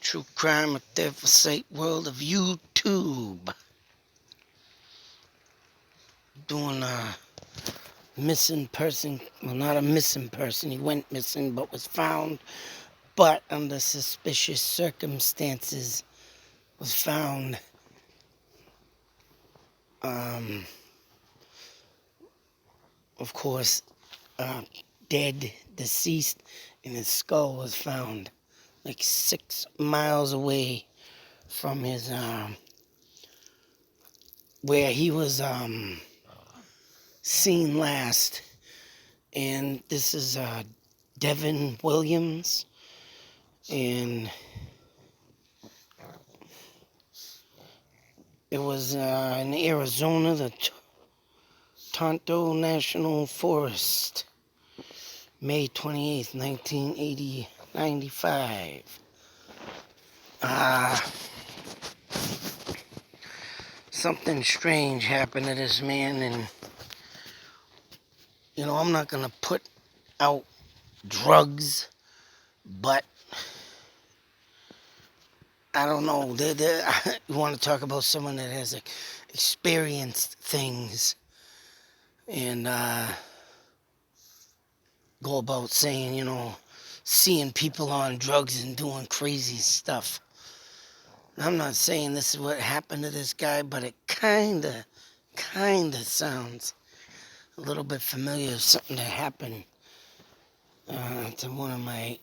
True crime at the forsake world of YouTube. Doing a missing person. Well, not a missing person. He went missing but was found. But under suspicious circumstances was found. Of course, dead, deceased, and his skull was found like 6 miles away from his where he was seen last. And this is Devin Willams, and it was in Arizona, the Tonto National Forest, May 28th, 1995. Something strange happened to this man, and I'm not gonna put out drugs, but I don't know. You want to talk about someone that has experienced things and go about saying, seeing people on drugs and doing crazy stuff. I'm not saying this is what happened to this guy, but it kinda sounds a little bit familiar of something that happened to one of my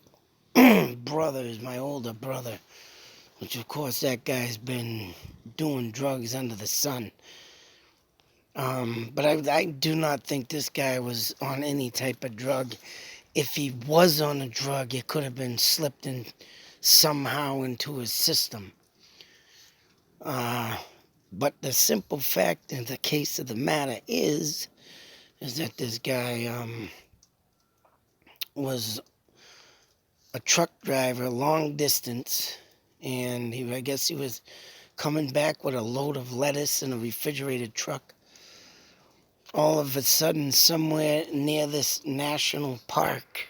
brothers, my older brother, which of course that guy's been doing drugs under the sun. But I do not think this guy was on any type of drug. If he was on a drug, it could have been slipped in somehow into his system. But the simple fact in the case of the matter is that this guy was a truck driver, long distance, and I guess he was coming back with a load of lettuce in a refrigerated truck. All of a sudden, somewhere near this national park,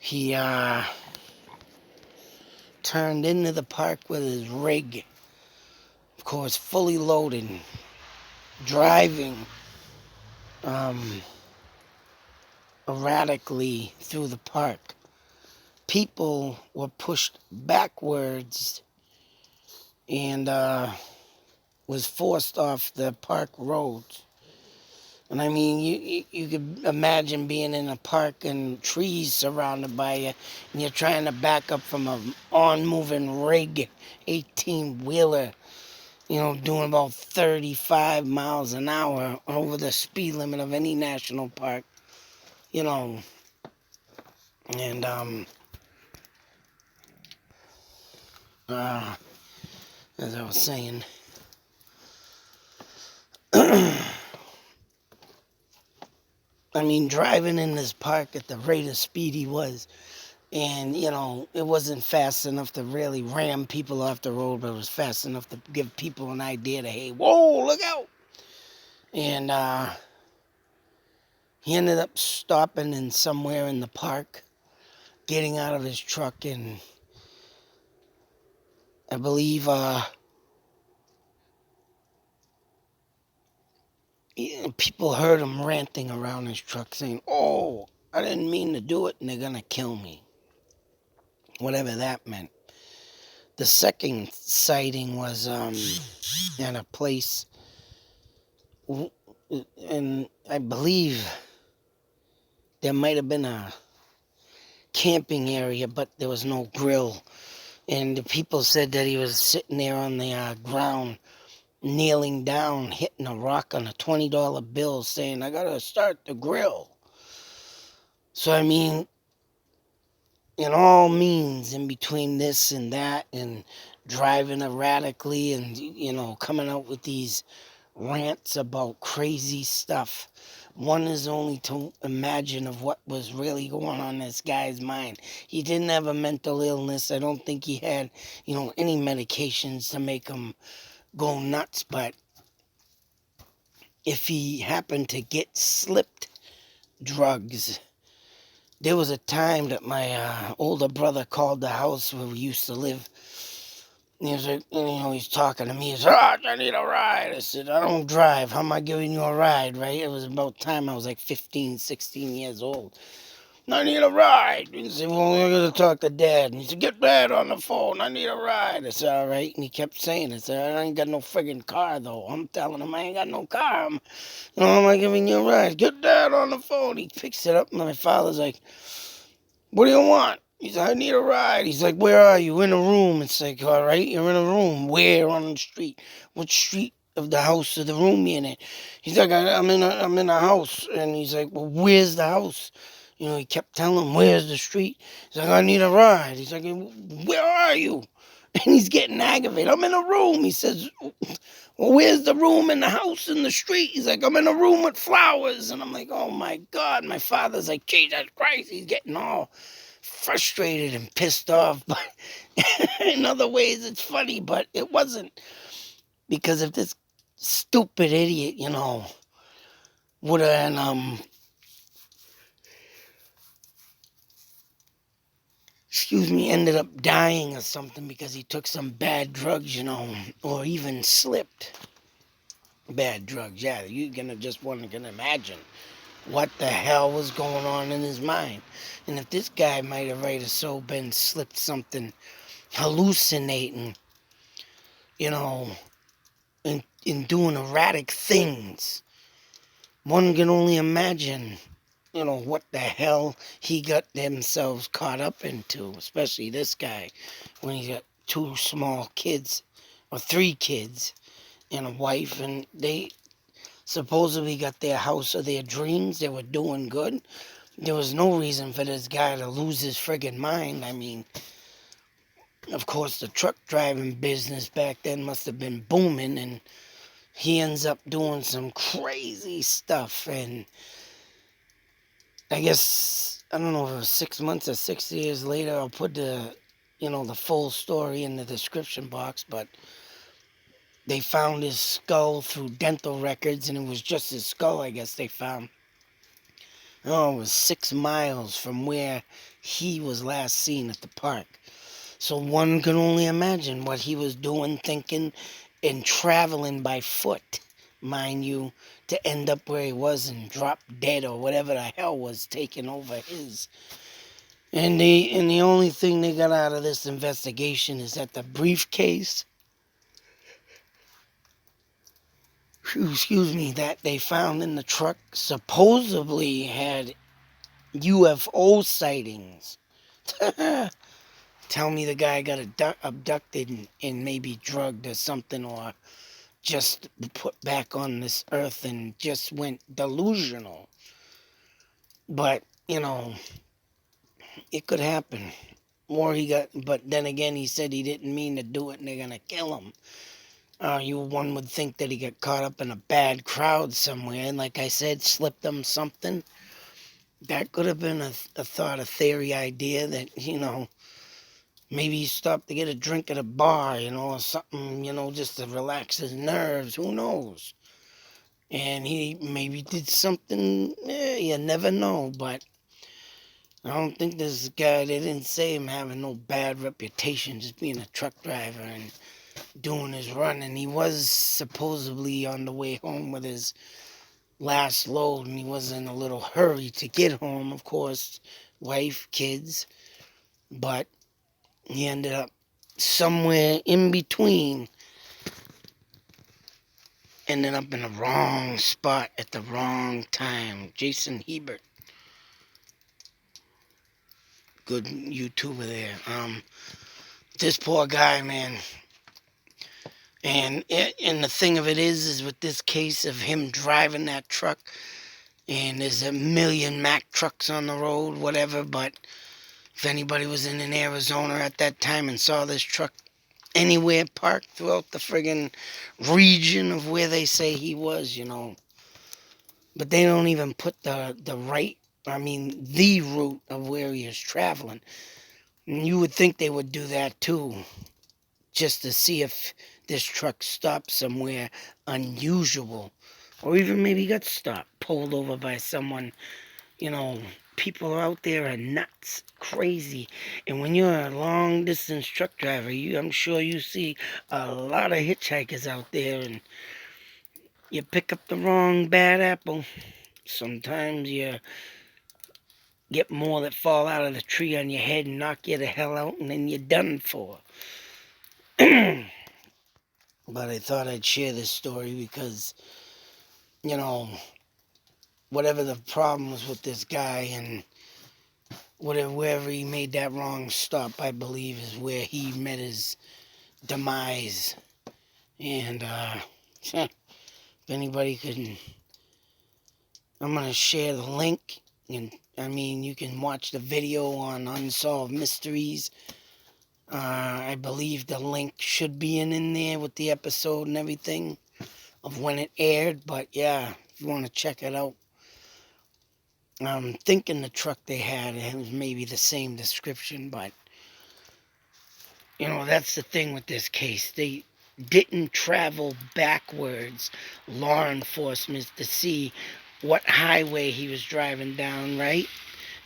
he turned into the park with his rig, of course, fully loaded, driving erratically through the park. People were pushed backwards and was forced off the park roads. And I mean, you could imagine being in a park and trees surrounded by you, and you're trying to back up from an on-moving rig, 18-wheeler, doing about 35 miles an hour over the speed limit of any national park, and as I was saying, I mean, driving in this park at the rate of speed he was, and, it wasn't fast enough to really ram people off the road, but it was fast enough to give people an idea that, hey, whoa, look out. And he ended up stopping in somewhere in the park, getting out of his truck, and I believe people heard him ranting around his truck saying, oh, I didn't mean to do it, and they're going to kill me. Whatever that meant. The second sighting was at a place, and I believe there might have been a camping area, but there was no grill. And the people said that he was sitting there on the ground, kneeling down, hitting a rock on a $20 bill, saying, I gotta start the grill. So, I mean, in all means, in between this and that, and driving erratically, and, coming out with these rants about crazy stuff, one is only to imagine of what was really going on in this guy's mind. He didn't have a mental illness. I don't think he had, any medications to make him go nuts, but if he happened to get slipped drugs. There was a time that my older brother called the house where we used to live. He was like, he's talking to me. He said, I need a ride. I said, I don't drive. How am I giving you a ride, right? It was about time I was like 15, 16 years old. I need a ride. He said, well, we're going to talk to Dad. And he said, get Dad on the phone. I need a ride. I said, all right. And he kept saying it. I said, I ain't got no friggin' car, though. I'm telling him I ain't got no car. How am I giving you a ride? Get Dad on the phone. He picks it up. And my father's like, what do you want? He's like, I need a ride. He's like, where are you? In a room. It's like, all right, you're in a room. Where on the street? What street of the house of the room you in it? He's like, I'm in a house. And he's like, well, where's the house? He kept telling him, where's the street? He's like, I need a ride. He's like, where are you? And he's getting aggravated. I'm in a room. He says, well, where's the room in the house in the street? He's like, I'm in a room with flowers. And I'm like, oh, my God. My father's like, Jesus Christ. He's getting all frustrated and pissed off. But in other ways, it's funny, but it wasn't. Because if this stupid idiot, would have, ended up dying or something because he took some bad drugs, or even slipped bad drugs. Yeah, you're gonna imagine what the hell was going on in his mind. And if this guy might have right or so been slipped something, hallucinating, in doing erratic things, one can only imagine, what the hell he got themselves caught up into, especially this guy, when he got 2 small kids, or 3 kids, and a wife, and they supposedly got their house of their dreams. They were doing good. There was no reason for this guy to lose his friggin' mind. I mean, of course, the truck driving business back then must have been booming, and he ends up doing some crazy stuff. And I guess, I don't know if it was 6 months or 6 years later, I'll put the full story in the description box, but they found his skull through dental records, and it was just his skull, I guess they found. Oh, it was 6 miles from where he was last seen at the park. So one can only imagine what he was doing, thinking, and traveling by foot, mind you, to end up where he was and drop dead or whatever the hell was taking over his. And the only thing they got out of this investigation is that the briefcase, that they found in the truck supposedly had UFO sightings. Tell me the guy got abducted and maybe drugged or something, or just put back on this earth and just went delusional. But, it could happen. But then again, he said he didn't mean to do it and they're going to kill him. One would think that he got caught up in a bad crowd somewhere, and like I said, slipped him something. That could have been a thought, a theory, idea that, maybe he stopped to get a drink at a bar, or something, just to relax his nerves. Who knows? And he maybe did something, you never know. But I don't think this guy, they didn't say him having no bad reputation, just being a truck driver and doing his run. And he was supposedly on the way home with his last load, and he was in a little hurry to get home, of course, wife, kids. But he ended up somewhere in between, ended up in the wrong spot at the wrong time. Jason Hebert, good YouTuber there. This poor guy, man. And the thing of it is with this case of him driving that truck, and there's a million Mack trucks on the road, whatever, but if anybody was in Arizona at that time and saw this truck anywhere parked throughout the friggin' region of where they say he was, but they don't even put the route of where he is traveling. And you would think they would do that too, just to see if this truck stopped somewhere unusual Or even maybe he got stopped, pulled over by someone. You know, people out there are nuts, crazy. And when you're a long distance truck driver, I'm sure you see a lot of hitchhikers out there, and you pick up the wrong bad apple. Sometimes you get more that fall out of the tree on your head and knock you the hell out, and then you're done for. But I thought I'd share this story because, you know, whatever the problems with this guy and wherever he made that wrong stop, I believe is where he met his demise. And if anybody can, I'm going to share the link. And I mean, you can watch the video on Unsolved Mysteries. I believe the link should be in there with the episode and everything of when it aired. But yeah, if you want to check it out. I'm thinking the truck they had, it was maybe the same description, but you know, that's the thing with this case. They didn't travel backwards, law enforcement, to see what highway he was driving down, right?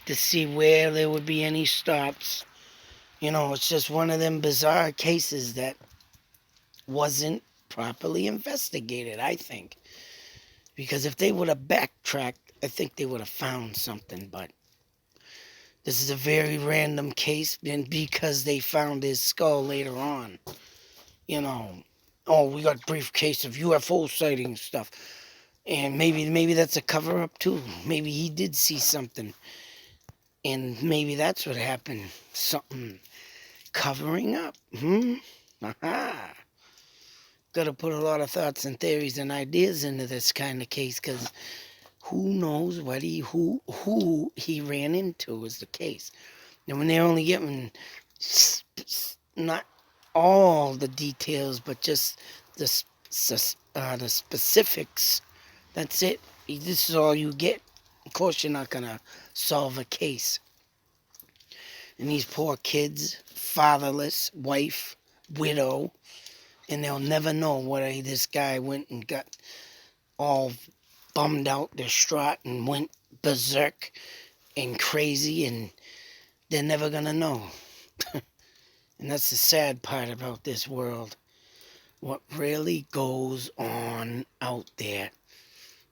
To see where there would be any stops. You know, it's just one of them bizarre cases that wasn't properly investigated, I think. Because if they would have backtracked, I think they would have found something, but this is a very random case, and because they found his skull later on, you know, oh, we got a brief case of UFO sighting stuff, and maybe that's a cover up too. Maybe he did see something, and maybe that's what happened. Something covering up. Aha. Got to put a lot of thoughts and theories and ideas into this kind of case, because who knows what who he ran into is the case. And when they're only given not all the details, but just the specifics, that's it. This is all you get. Of course, you're not gonna solve a case. And these poor kids, fatherless, wife, widow, and they'll never know what this guy went and got all bummed out, distraught, and went berserk and crazy, and they're never gonna know. And that's the sad part about this world. What really goes on out there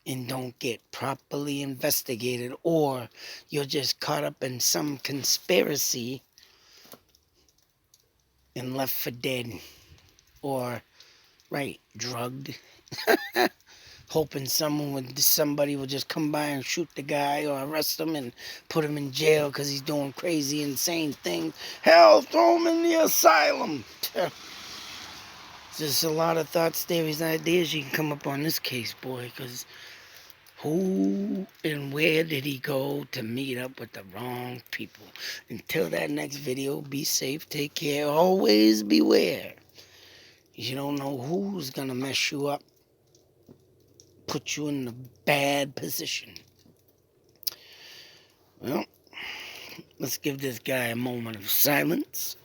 and don't get properly investigated, or you're just caught up in some conspiracy and left for dead, or right, drugged. Hoping somebody would just come by and shoot the guy or arrest him and put him in jail because he's doing crazy, insane things. Hell, throw him in the asylum. Just a lot of thoughts, theories, and ideas you can come up on this case, boy, because who and where did he go to meet up with the wrong people? Until that next video, be safe, take care, always beware. You don't know who's going to mess you up, put you in a bad position. Well, let's give this guy a moment of silence.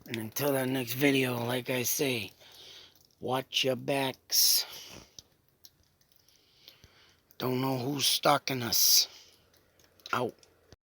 And until that next video, like I say, watch your backs. Don't know who's stalking us. Out.